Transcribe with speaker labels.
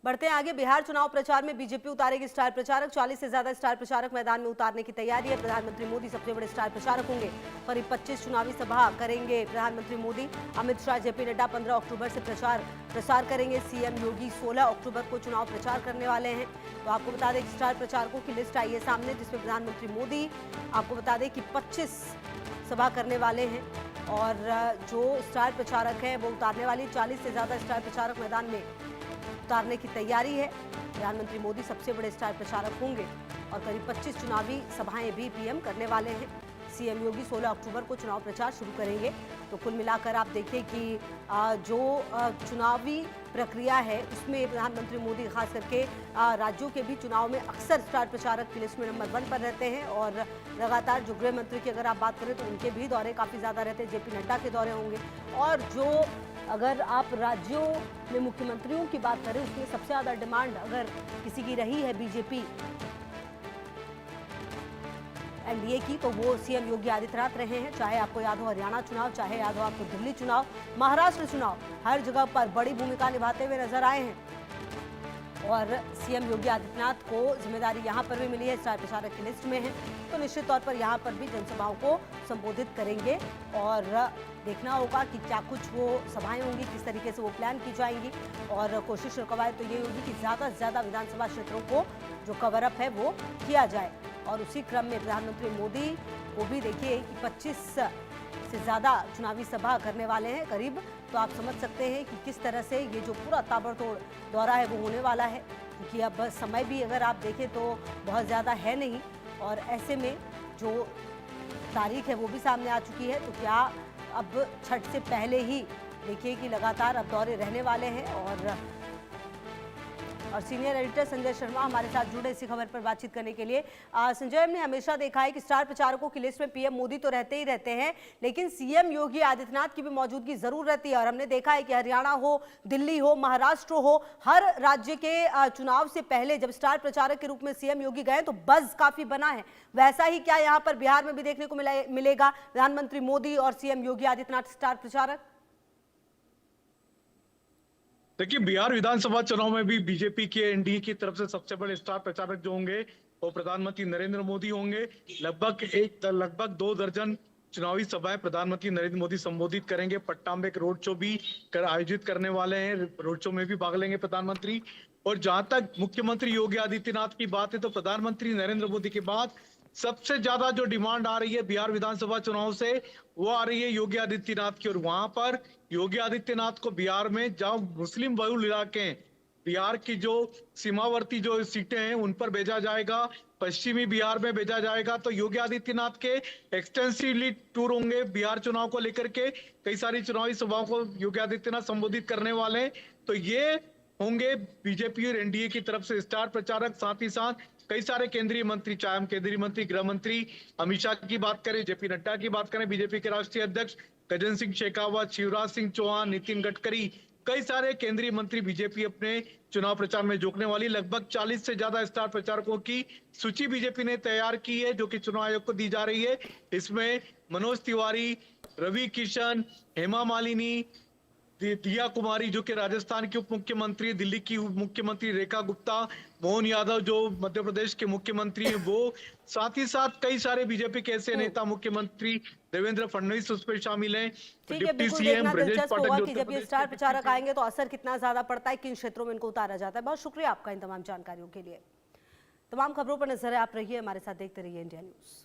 Speaker 1: बढ़ते हैं आगे। बिहार चुनाव प्रचार में बीजेपी उतारेगी स्टार प्रचारक। 40 से ज्यादा स्टार प्रचारक मैदान में उतारने की तैयारी है। प्रधानमंत्री मोदी सबसे बड़े स्टार प्रचारक होंगे। करीब 25 चुनावी सभा करेंगे प्रधानमंत्री मोदी। अमित शाह, जेपी नड्डा 15 अक्टूबर से प्रसार करेंगे। सीएम योगी 16 अक्टूबर को चुनाव प्रचार करने वाले हैं। तो आपको बता दें कि स्टार प्रचारकों की लिस्ट आई है सामने, जिसमें प्रधानमंत्री मोदी आपको बता दें कि 25 सभा करने वाले हैं और जो स्टार प्रचारक हैं वो उतारने वाली 40 से ज्यादा स्टार प्रचारक मैदान में उतारने की तैयारी है। प्रधानमंत्री मोदी सबसे बड़े स्टार प्रचारक होंगे और करीब 25 चुनावी सभाएं भी पीएम करने वाले हैं। सीएम योगी 16 अक्टूबर को चुनाव प्रचार शुरू करेंगे। तो कुल मिलाकर आप देखिए कि जो चुनावी प्रक्रिया है उसमें प्रधानमंत्री मोदी खास करके राज्यों के भी चुनाव में अक्सर स्टार प्रचारक की लिस्ट में नंबर 1 पर रहते हैं और लगातार जो गृह मंत्री की अगर आप बात करें तो उनके भी दौरे काफ़ी ज़्यादा रहते हैं। जेपी नड्डा के दौरे होंगे और जो अगर आप राज्यों में मुख्यमंत्रियों की बात करें उसमें सबसे ज़्यादा डिमांड अगर किसी की रही है बीजेपी एनडीए की तो वो सीएम योगी आदित्यनाथ रहे हैं। चाहे आपको याद हो हरियाणा चुनाव, चाहे याद हो आपको दिल्ली चुनाव, महाराष्ट्र चुनाव, हर जगह पर बड़ी भूमिका निभाते हुए नजर आए हैं और सीएम योगी आदित्यनाथ को जिम्मेदारी यहां पर भी मिली है, स्टार प्रचारक की लिस्ट में है। तो निश्चित तौर पर यहां पर भी जनसभाओं को संबोधित करेंगे और देखना होगा कि क्या कुछ वो सभाएं होंगी, किस तरीके से वो प्लान की जाएंगी और कोशिश और कवायद तो ये होगी कि ज़्यादा से ज़्यादा विधानसभा क्षेत्रों को जो कवर अप है वो किया जाए। और उसी क्रम में प्रधानमंत्री मोदी को भी देखिए कि 25 से ज़्यादा चुनावी सभा करने वाले हैं करीब। तो आप समझ सकते हैं कि किस तरह से ये जो पूरा ताबड़तोड़ दौरा है वो होने वाला है, क्योंकि अब समय भी अगर आप देखें तो बहुत ज़्यादा है नहीं और ऐसे में जो तारीख है वो भी सामने आ चुकी है। तो क्या अब छठ से पहले ही देखिए कि लगातार अब दौरे रहने वाले हैं और सीनियर एडिटर संजय शर्मा हमारे साथ जुड़े इसी खबर पर बातचीत करने के लिए। संजय, हमने हमेशा देखा है कि स्टार प्रचारकों की लिस्ट में पीएम मोदी तो रहते ही रहते हैं, लेकिन सीएम योगी आदित्यनाथ की भी मौजूदगी जरूर रहती है और हमने देखा है कि हरियाणा हो, दिल्ली हो, महाराष्ट्र हो, हर राज्य के चुनाव से पहले जब स्टार प्रचारक के रूप में सीएम योगी गए तो बज़ काफी बना है। वैसा ही क्या यहाँ पर बिहार में भी देखने को मिलेगा प्रधानमंत्री मोदी और सीएम योगी आदित्यनाथ स्टार प्रचारक?
Speaker 2: देखिए, बिहार विधानसभा चुनाव में भी बीजेपी के एनडीए की तरफ से सबसे बड़े स्टार प्रचारक जो होंगे वो प्रधानमंत्री नरेंद्र मोदी होंगे। लगभग 2 दर्जन चुनावी सभाएं प्रधानमंत्री नरेंद्र मोदी संबोधित करेंगे। पटना में एक रोड शो भी आयोजित करने वाले हैं। रोड शो में भी भाग लेंगे प्रधानमंत्री। और जहां तक मुख्यमंत्री योगी आदित्यनाथ की बात है तो प्रधानमंत्री नरेंद्र मोदी के बाद सबसे ज्यादा जो डिमांड आ रही है बिहार विधानसभा चुनाव से वो आ रही है योगी आदित्यनाथ की। और वहां पर योगी आदित्यनाथ को बिहार में जहां मुस्लिम बहुल इलाके हैं, बिहार की जो सीमावर्ती जो सीटें हैं उन पर भेजा जाएगा, पश्चिमी बिहार में भेजा जाएगा। तो योगी आदित्यनाथ के एक्सटेंसिवली टूर होंगे बिहार चुनाव को लेकर के। कई सारी चुनावी सभाओं को योगी आदित्यनाथ संबोधित करने वाले हैं। तो ये होंगे बीजेपी और एनडीए की तरफ से स्टार प्रचारक। साथ ही साथ कई सारे केंद्रीय मंत्री, चाहे हम केंद्रीय मंत्री गृह मंत्री अमित शाह की बात करें, जेपी नड्डा की बात करें, बीजेपी के राष्ट्रीय अध्यक्ष गजेंद्र सिंह शेखावत, शिवराज सिंह चौहान, नितिन गडकरी, कई सारे केंद्रीय मंत्री बीजेपी अपने चुनाव प्रचार में जोड़ने वाली। लगभग 40 से ज्यादा स्टार प्रचारकों की सूची बीजेपी ने तैयार की है जो कि चुनाव आयोग को दी जा रही है। इसमें मनोज तिवारी, रवि किशन, हेमा मालिनी, दिया कुमारी जो कि राजस्थान की उप मुख्यमंत्री, दिल्ली की उप मुख्यमंत्री रेखा गुप्ता, मोहन यादव जो मध्य प्रदेश के मुख्यमंत्री हैं वो, साथ ही साथ कई सारे बीजेपी के ऐसे नेता, मुख्यमंत्री देवेंद्र फडणवीस उसमें शामिल हैं।
Speaker 1: ठीक है, बिल्कुल देखना दिलचस्प होगा कि जब ये स्टार प्रचारक आएंगे तो असर कितना ज्यादा पड़ता है, किन क्षेत्रों में इनको उतारा जाता है। बहुत शुक्रिया आपका इन तमाम जानकारियों के लिए। तमाम खबरों पर नजर आप रहिए हमारे साथ, देखते रहिए इंडिया न्यूज।